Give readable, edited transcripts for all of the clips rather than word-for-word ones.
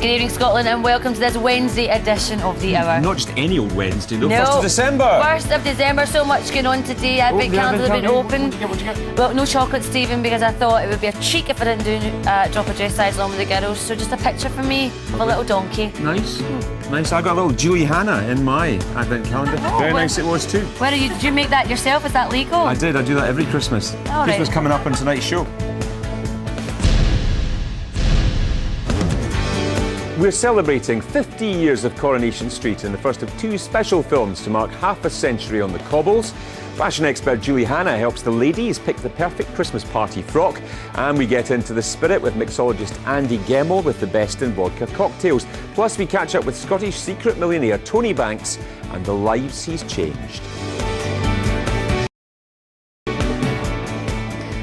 Good evening, Scotland, and welcome to this Wednesday edition of The Hour. Not just any old Wednesday, though. No. 1st of December. 1st of December, so much going on today. Advent calendars have been open. What'd you get? Well, no chocolate, Stephen, because I thought it would be a cheek if I didn't do drop a dress size along with the girls. So just a picture for me of a little donkey. Nice. Nice. I got a little Julie Hannah in my Advent calendar. Oh, Very well, nice it was too. Where are you? Did you make that yourself? Is that legal? I did. I do that every Christmas. All right. Christmas coming up on tonight's show. We're celebrating 50 years of Coronation Street in the first of two special films to mark half a century on the cobbles. Fashion expert Julie Hannah helps the ladies pick the perfect Christmas party frock, and we get into the spirit with mixologist Andy Gemmell with the best in vodka cocktails. Plus we catch up with Scottish secret millionaire Tony Banks and the lives he's changed.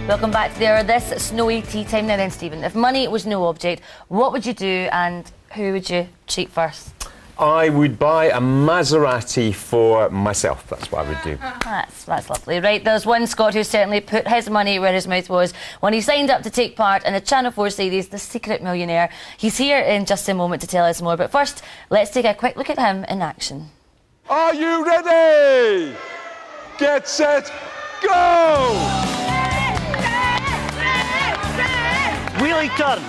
Welcome back to The Hour. This snowy tea time. Now then, Stephen, if money was no object, what would you do and who would you treat first? I would buy a Maserati for myself. That's what I would do. That's lovely. Right, there's one Scot who certainly put his money where his mouth was when he signed up to take part in the Channel 4 series The Secret Millionaire. He's here in just a moment to tell us more, but first, let's take a quick look at him in action. Are you ready? Get set, go! Wheelie turn.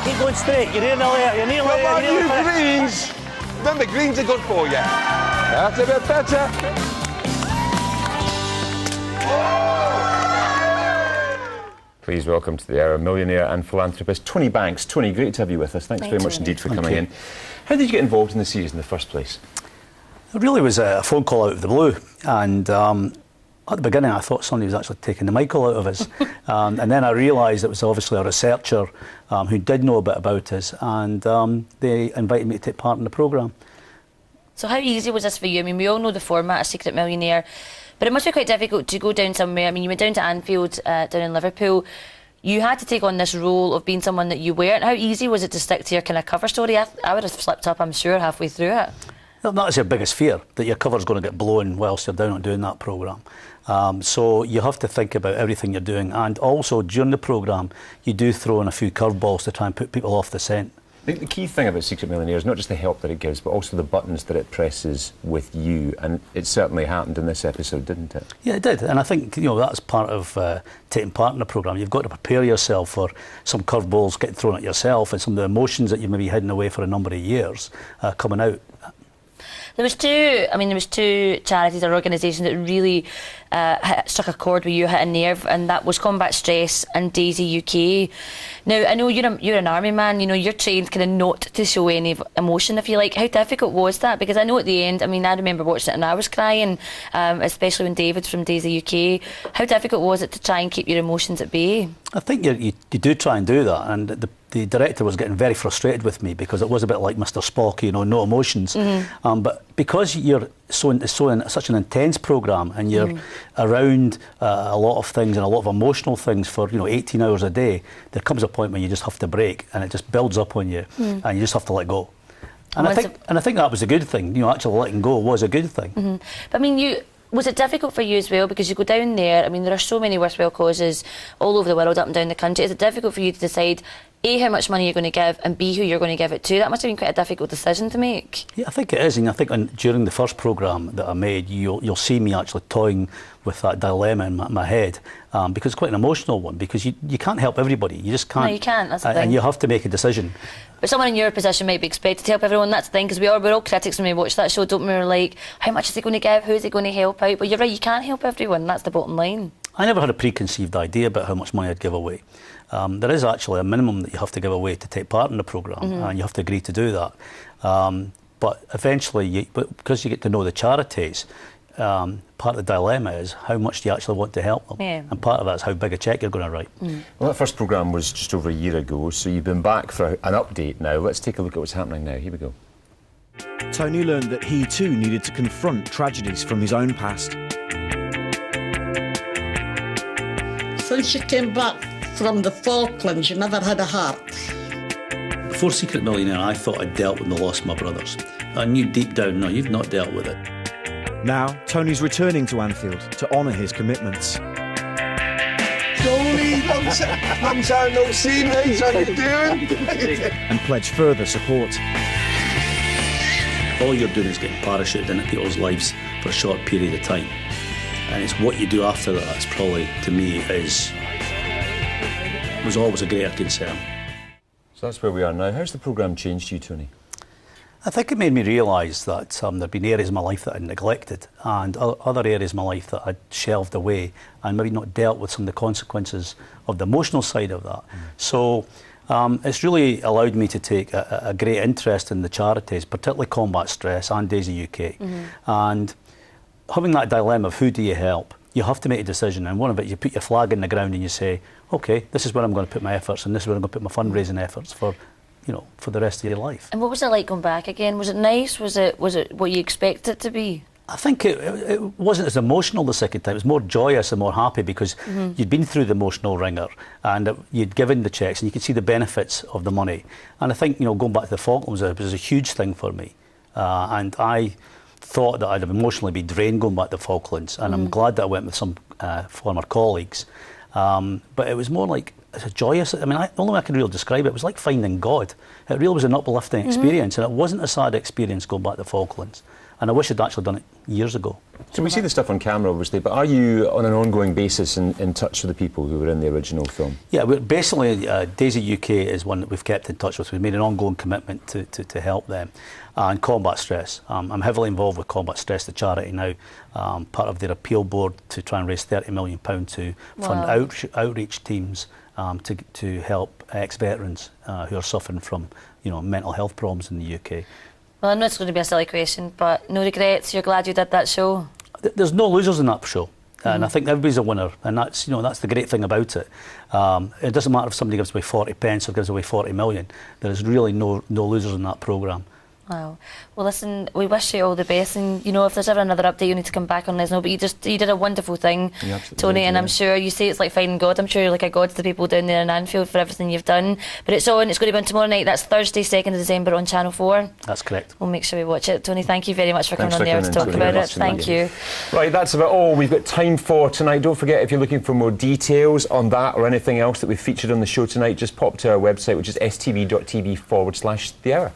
Keep going straight. You're nearly there. You're nearly there. Come on, You're you nearly there. greens! Remember, greens are good for you. That's a bit better. Please welcome to the Hour millionaire and philanthropist Tony Banks. Tony, great to have you with us. Thanks very much indeed for coming in. How did you get involved in the series in the first place? It really was a phone call out of the blue, and at the beginning I thought somebody was actually taking the Michael out of us, and then I realised it was obviously a researcher who did know a bit about us, and they invited me to take part in the programme. So how easy was this for you? I mean, we all know the format, A Secret Millionaire, but it must be quite difficult to go down somewhere. I mean, you went down to Anfield, down in Liverpool. You had to take on this role of being someone that you weren't. How easy was it to stick to your kind of cover story? I would have slipped up, I'm sure, halfway through it. That is your biggest fear, that your cover's going to get blown whilst you're down on doing that programme. So you have to think about everything you're doing, and also during the programme you do throw in a few curveballs to try and put people off the scent. I think the key thing about Secret Millionaire is not just the help that it gives, but also the buttons that it presses with you, and it certainly happened in this episode, didn't it? Yeah, it did, and I think that's part of taking part in the programme. You've got to prepare yourself for some curveballs getting thrown at yourself and some of the emotions that you may be hiding away for a number of years coming out. There was two charities or organisations that really struck a chord with you, hit a nerve, and that was Combat Stress and Daisy UK. Now, I know you're an army man, you're trained kind of not to show any emotion, if you like. How difficult was that? Because I know at the end, I remember watching it and I was crying, especially when David from Daisy UK. How difficult was it to try and keep your emotions at bay? I think you do try and do that, and the director was getting very frustrated with me because it was a bit like Mr. Spock, no emotions. Mm-hmm. But because you're in such an intense programme and you're around a lot of things and a lot of emotional things for 18 hours a day, there comes a point when you just have to break and it just builds up on you and you just have to let go. And I think that was a good thing. Actually letting go was a good thing. Mm-hmm. But was it difficult for you as well? Because you go down there, there are so many worthwhile causes all over the world, up and down the country. Is it difficult for you to decide, A, how much money you're going to give, and B, who you're going to give it to? That must have been quite a difficult decision to make. Yeah, I think it is, and I think during the first programme that I made, you'll see me actually toying with that dilemma in my head, because it's quite an emotional one, because you can't help everybody. You just can't. No, you can't, that's the thing. And you have to make a decision. But someone in your position might be expected to help everyone. That's the thing, because we're all critics when we watch that show, don't we? We're like, how much is he going to give? Who is he going to help out? But you're right, you can't help everyone. That's the bottom line. I never had a preconceived idea about how much money I'd give away. There is actually a minimum that you have to give away to take part in the programme, and you have to agree to do that. But eventually, because you get to know the charities, part of the dilemma is how much do you actually want to help them, and part of that is how big a cheque you're going to write. Well, that first programme was just over a year ago, so you've been back for an update now. Let's take a look at what's happening now. Here we go. Tony learned that he too needed to confront tragedies from his own past. Since she came back from the Falklands, you never had a heart. Before Secret Millionaire, I thought I'd dealt with the loss of my brothers. I knew deep down, no, you've not dealt with it. Now, Tony's returning to Anfield to honour his commitments. Tony, long time no see, mate. How you doing? and pledge further support. All you're doing is getting parachuted into people's lives for a short period of time. And it's what you do after that that's probably, to me, was always a greater concern. So that's where we are now. How's the programme changed you, Tony? I think it made me realise that there'd been areas of my life that I'd neglected and other areas of my life that I'd shelved away and maybe not dealt with some of the consequences of the emotional side of that. So it's really allowed me to take a great interest in the charities, particularly Combat Stress and Daisy UK. And having that dilemma of who do you help, you have to make a decision, and one of it, you put your flag in the ground and you say, okay, this is where I'm going to put my efforts and this is where I'm going to put my fundraising efforts for, you know, for the rest of your life. And what was it like going back again? Was it nice? Was it what you expected it to be? I think it wasn't as emotional the second time. It was more joyous and more happy because you'd been through the emotional ringer and you'd given the cheques and you could see the benefits of the money. And I think, you know, going back to the Falklands was a huge thing for me. And I thought that I'd have emotionally be drained going back to the Falklands, and I'm glad that I went with some former colleagues. But it was more like a joyous, I mean, the only way I can really describe it was like finding God. It really was an uplifting experience, and it wasn't a sad experience going back to the Falklands. And I wish I'd actually done it years ago. So we see the stuff on camera, obviously, but are you on an ongoing basis in touch with the people who were in the original film? Yeah, basically Daisy UK is one that we've kept in touch with. We've made an ongoing commitment to help them. And Combat Stress. I'm heavily involved with Combat Stress, the charity now, part of their appeal board to try and raise £30 million to fund outreach teams to help ex-veterans who are suffering from, you know, mental health problems in the UK. Well, I know it's going to be a silly question, but no regrets? You're glad you did that show? There's no losers in that show. And I think everybody's a winner, and that's, you know, that's the great thing about it. It doesn't matter if somebody gives away 40 pence or gives away 40 million. There is really no losers in that programme. Wow. Well, listen, we wish you all the best, and you know, if there's ever another update, you need to come back and let us know. But you did a wonderful thing, Tony, and I'm sure you say it's like finding God. I'm sure you're like a god to the people down there in Anfield for everything you've done. But it's going to be on tomorrow night. That's Thursday, 2nd of December on Channel 4. That's correct. We'll make sure we watch it. Tony, thank you very much for coming on the air to talk about it. Thank you. Right, that's about all we've got time for tonight. Don't forget, if you're looking for more details on that or anything else that we've featured on the show tonight, just pop to our website, which is stv.tv/The Hour.